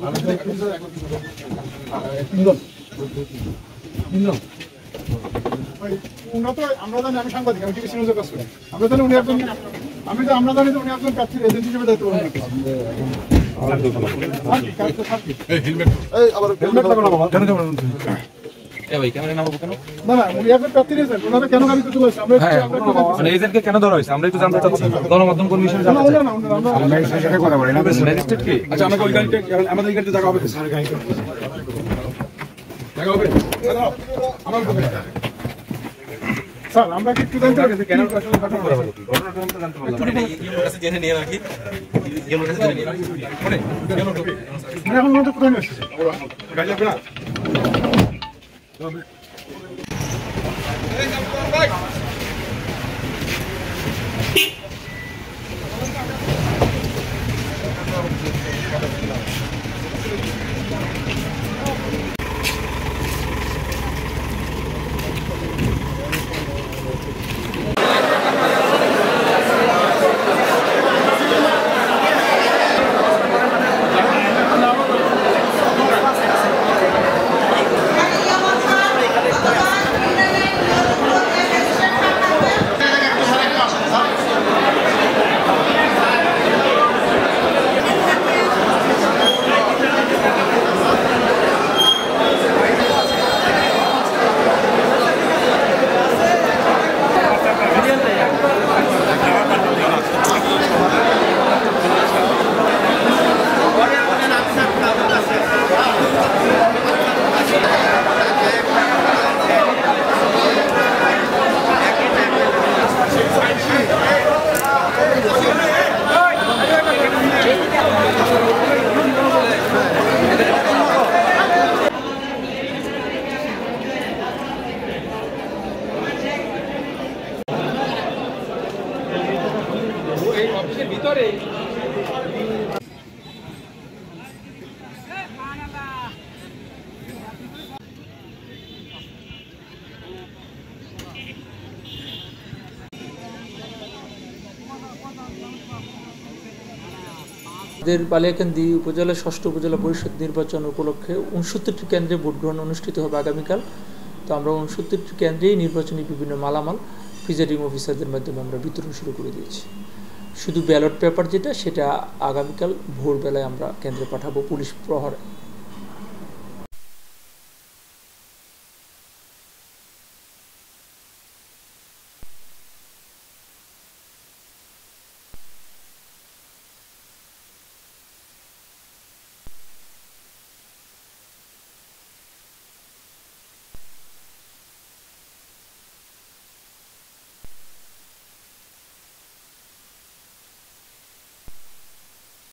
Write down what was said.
আমরা জানি আমি সাংবাদিক, আমি টিভি নিউজে কাজ করি। আমরা জানি উনি একজন, আমরা জানি উনি একজন প্রার্থীর এজেন্ট হিসেবে দায়িত্ব পালন করতেছেন। গণমাধ্যম কর্মী হিসেবে স্যার আমরা কি একটু জানতে পারি কেন এখন মতো কোথায় এসেছে গাড়ি লাগবে না বালিয়াকান্দি উপজেলা ৬ষ্ঠ উপজেলা পরিষদ নির্বাচন উপলক্ষে ৬৯টি কেন্দ্রে ভোট গ্রহণ অনুষ্ঠিত হবে আগামীকাল। তো আমরা ৬৯টি কেন্দ্রেই নির্বাচনী বিভিন্ন মালামাল প্রিজাইডিং অফিসারদের মাধ্যমে আমরা বিতরণ শুরু করে দিয়েছি। শুধু ব্যালট পেপার যেটা, সেটা আগামীকাল ভোরবেলায় আমরা কেন্দ্রে পাঠাবো পুলিশ প্রহরায়।